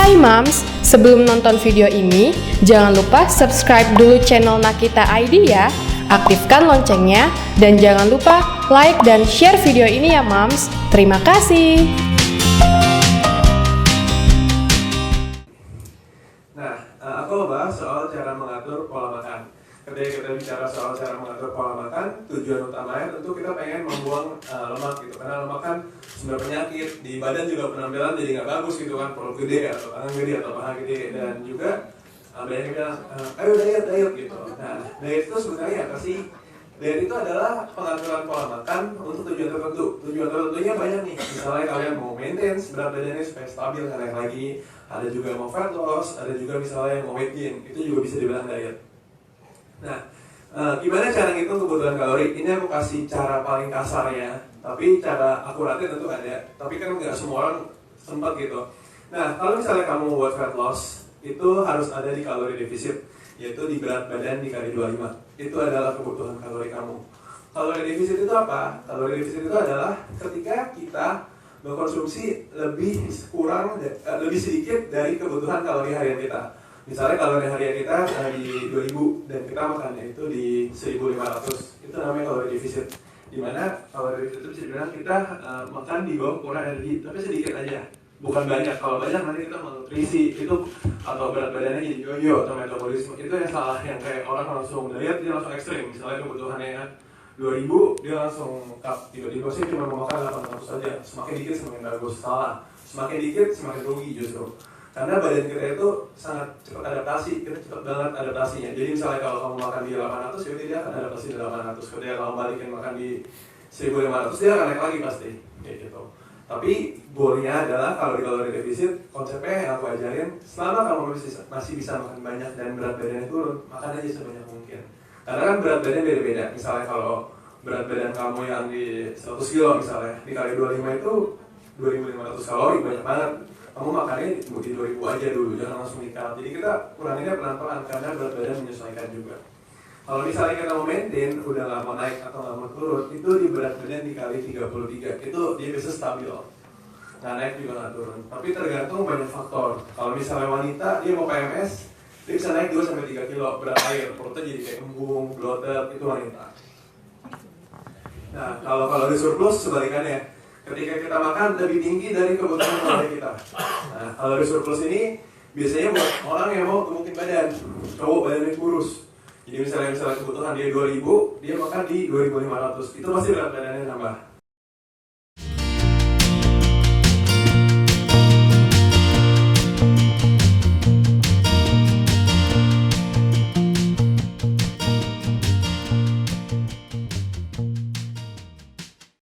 Hai Mams, sebelum nonton video ini, jangan lupa subscribe dulu channel Nakita ID ya, aktifkan loncengnya, dan jangan lupa like dan share video ini ya Mams. Terima kasih. Nah, aku mau bahas soal cara mengatur pola makan. Ketika kita bicara soal cara mengatur pola makan, tujuan utamanya tentu kita pengen membuang lemak gitu. Karena lemak kan sumber penyakit, di badan juga penampilan jadi nggak bagus gitu kan, perut gede atau tangan gede atau paha gede. Dan juga banyak yang bilang, ayo diet gitu. Nah, diet itu sebenarnya apa sih? Diet itu adalah pengaturan pola makan untuk tujuan tertentu. Tujuan tertentunya banyak nih. Misalnya kalian mau maintain berat badannya supaya stabil kan lagi. Ada juga mau fat loss, ada juga misalnya yang mau weight gain. Itu juga bisa dibilang diet. Nah, gimana cara ngitung kebutuhan kalori? Ini aku kasih cara paling kasar ya, tapi cara akuratnya tentu ada. Tapi kan nggak semua orang sempat gitu. Nah, kalau misalnya kamu buat fat loss, itu harus ada di kalori defisit, yaitu di berat badan dikali 25. Itu adalah kebutuhan kalori kamu. Kalori defisit itu apa? Kalori defisit itu adalah ketika kita mengkonsumsi lebih sedikit dari kebutuhan kalori harian kita. Misalnya kalori harian kita di 2000 dan kita makannya itu di 1500, itu namanya kalori defisit. Dimana kalori defisit itu bisa dibilang kita makan di bawah kurang energi, tapi sedikit aja, bukan banyak. Kalau banyak nanti kita malnutrisi itu, atau berat badannya jadi yoyo atau metabolisme. Itu yang salah, yang kayak orang langsung lihat dia langsung ekstrim. Misalnya kebutuhannya 2000, dia langsung cut, tiba-tiba sih cuma mau makan 800 saja. Semakin dikit semakin bagus. Salah, semakin dikit semakin rugi justru. Karena badan kita itu sangat cepat adaptasi, kita cepat banget adaptasinya. Jadi misalnya kalau kamu makan di 800, ya dia akan adaptasi di 800. Ketika kamu balikin makan di 1500, dia akan naik lagi pasti, kayak gitu. Tapi goalnya adalah kalau di kalori defisit, konsepnya yang aku ajarin, selama kamu masih bisa makan banyak dan berat badannya turun, makan aja sebanyak mungkin. Karena kan berat badan beda-beda. Misalnya kalau berat badan kamu yang di 100 kilo misalnya, dikali 25 itu 2500 kalori, banyak banget. Kamu makannya di 2000 aja dulu, jangan langsung di-cut. Jadi kita kuranginnya pelan-pelan karena berat badan menyesuaikan juga. Kalau misalnya kita mau maintain, udah nggak mau naik atau nggak mau turun, itu di berat badan dikali 33, itu dia bisa stabil. Nggak naik juga nggak turun. Tapi tergantung banyak faktor. Kalau misalnya wanita, dia mau PMS, dia bisa naik 2-3 kilo berat air, perutnya jadi kayak embung, bloated, itu wanita. Nah, kalau di surplus sebalikannya. Ketika kita makan lebih tinggi dari kebutuhan kalori kita. Nah, kalori surplus ini biasanya buat orang yang mau gemukin badan, cowok badannya kurus. Jadi misalnya kebutuhan dia 2000, dia makan di 2500, itu pasti berat badannya nambah.